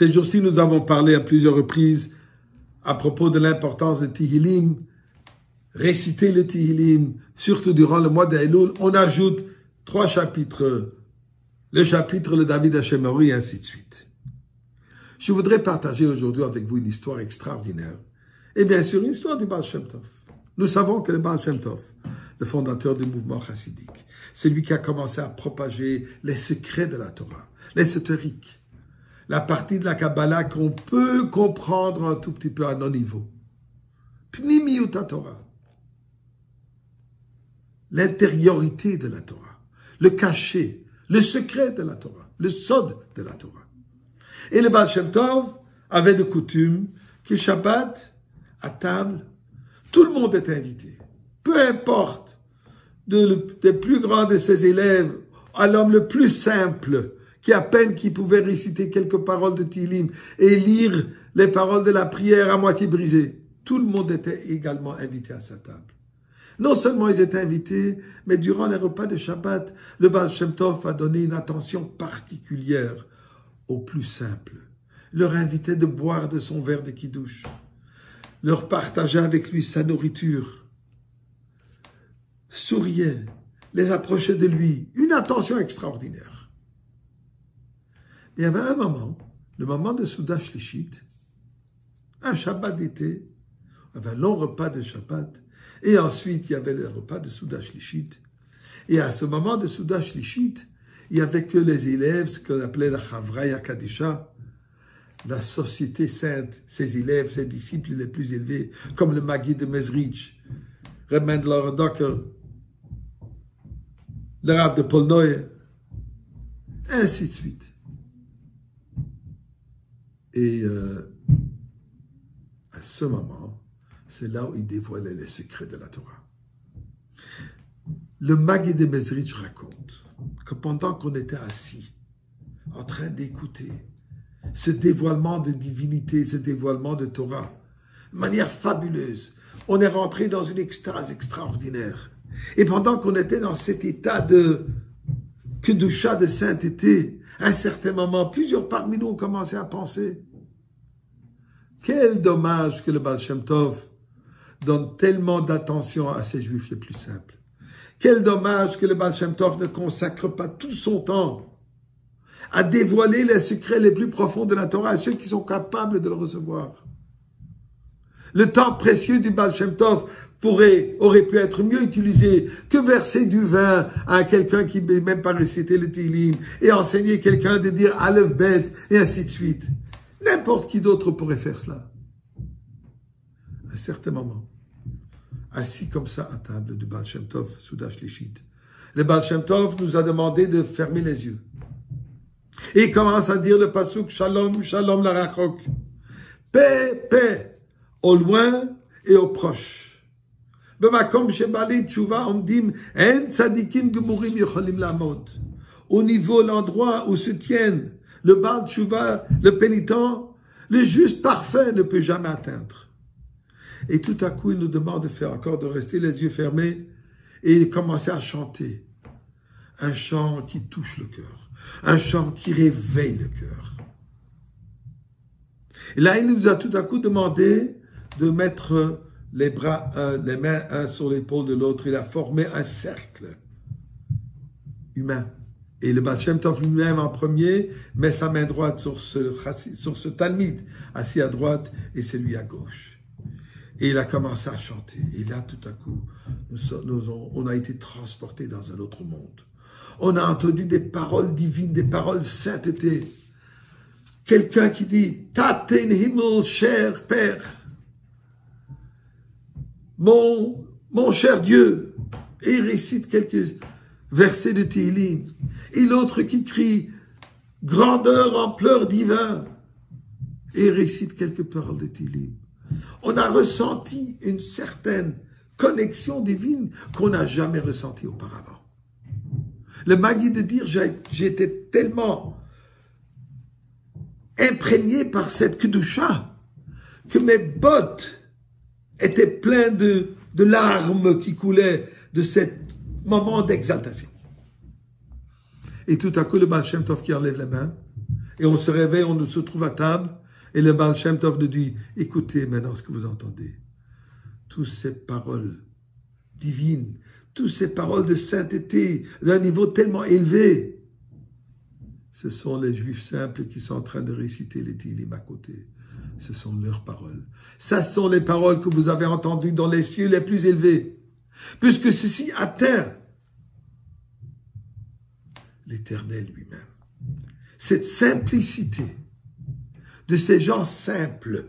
Ces jours-ci, nous avons parlé à plusieurs reprises à propos de l'importance de Tehillim, réciter le Tehillim, surtout durant le mois d'Elul. On ajoute 3 chapitres, le chapitre le David Hashemori et ainsi de suite. Je voudrais partager aujourd'hui avec vous une histoire extraordinaire. Et bien sûr, une histoire du Baal Shem Tov. Nous savons que le Baal Shem Tov, le fondateur du mouvement chassidique, c'est lui qui a commencé à propager les secrets de la Torah, l'ésotérique, la partie de la Kabbalah qu'on peut comprendre un tout petit peu à nos niveaux. Pnimiyut Torah. L'intériorité de la Torah, le cachet, le secret de la Torah, le sod de la Torah. Et le Baal Shem Tov avait de coutume que Shabbat, à table, tout le monde était invité. Peu importe, des plus grands de ses élèves, à l'homme le plus simple, qui à peine qui pouvait réciter quelques paroles de Tehillim et lire les paroles de la prière à moitié brisées. Tout le monde était également invité à sa table. Non seulement ils étaient invités, mais durant les repas de Shabbat, le Baal Shem Tov a donné une attention particulière aux plus simples. Il leur invitait de boire de son verre de kiddush, leur partageait avec lui sa nourriture, souriait, les approchait de lui, une attention extraordinaire. Il y avait un moment, le moment de Souda Shlishit, un Shabbat d'été, il y avait un long repas de Shabbat, et ensuite il y avait le repas de Souda Shlishit. Et à ce moment de Souda Shlishit, il n'y avait que les élèves, ce qu'on appelait la Chavraya Kadisha, la société sainte, ses élèves, ses disciples les plus élevés, comme le Magid de Mezrich, Reb Mendler Docker, le Rav de Polnoy, ainsi de suite. Et à ce moment, c'est là où il dévoilait les secrets de la Torah. Le Magid de Mezrich raconte que pendant qu'on était assis, en train d'écouter ce dévoilement de divinité, ce dévoilement de Torah, de manière fabuleuse, on est rentré dans une extase extraordinaire. Et pendant qu'on était dans cet état de kedusha, de sainteté, à un certain moment, plusieurs parmi nous ont commencé à penser: quel dommage que le Baal Shem Tov donne tellement d'attention à ces juifs les plus simples. Quel dommage que le Baal Shem Tov ne consacre pas tout son temps à dévoiler les secrets les plus profonds de la Torah à ceux qui sont capables de le recevoir. Le temps précieux du Baal Shem Tov aurait pu être mieux utilisé que verser du vin à quelqu'un qui ne même pas réciter le Tehillim et enseigner quelqu'un de dire Aleph Bet et ainsi de suite. N'importe qui d'autre pourrait faire cela. À un certain moment, assis comme ça à table du Baal Shem Tov, Souda Shlishit, le Baal Shem Tov nous a demandé de fermer les yeux. Et il commence à dire le pasuk Shalom, Shalom Larachok. Paix, paix, au loin et au proche. Au niveau, l'endroit où se tiennent le Baal Tshuva, le pénitent, le juste parfait ne peut jamais atteindre. Et tout à coup, il nous demande de rester les yeux fermés et commencer à chanter. Un chant qui touche le cœur. Un chant qui réveille le cœur. Et là, il nous a tout à coup demandé de mettre les mains un sur l'épaule de l'autre. Il a formé un cercle humain. Et le Baal Shem Tov lui-même en premier met sa main droite sur ce talmid, assis à droite, et celui à gauche. Et il a commencé à chanter. Et là, tout à coup, on a été transportés dans un autre monde. On a entendu des paroles divines, des paroles sainteté. Quelqu'un qui dit « Taten Himmel, cher Père, mon cher Dieu », et il récite quelques versets de Tehillim. Et l'autre qui crie « Grandeur, ampleur divin », et il récite quelques paroles de Tehillim. On a ressenti une certaine connexion divine qu'on n'a jamais ressentie auparavant. Le Magid de dire, j'étais tellement imprégné par cette kedusha que mes bottes étaient pleines de larmes qui coulaient de ce moment d'exaltation. Et tout à coup, le Baal Shem Tov qui enlève les mains Et on se réveille, on se trouve à table, et le Baal Shem Tov nous dit, écoutez maintenant ce que vous entendez. Toutes ces paroles divines, toutes ces paroles de sainteté, d'un niveau tellement élevé, ce sont les Juifs simples qui sont en train de réciter les Tehillim à côté. Ce sont leurs paroles. Ça sont les paroles que vous avez entendues dans les cieux les plus élevés. Puisque ceci atteint l'Éternel lui-même. Cette simplicité de ces gens simples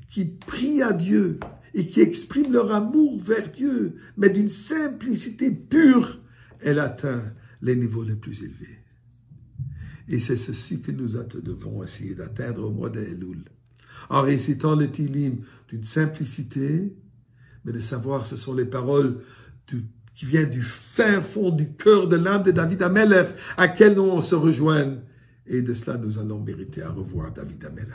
qui prient à Dieu et qui expriment leur amour vers Dieu, mais d'une simplicité pure, elle atteint les niveaux les plus élevés. Et c'est ceci que nous devons essayer d'atteindre au mois d'Elul, en récitant le Tehillim d'une simplicité, mais de savoir ce sont les paroles qui viennent du fin fond du cœur de l'âme de David Amelech, à quel nom on se rejoint. Et de cela, nous allons mériter à revoir David Amelech.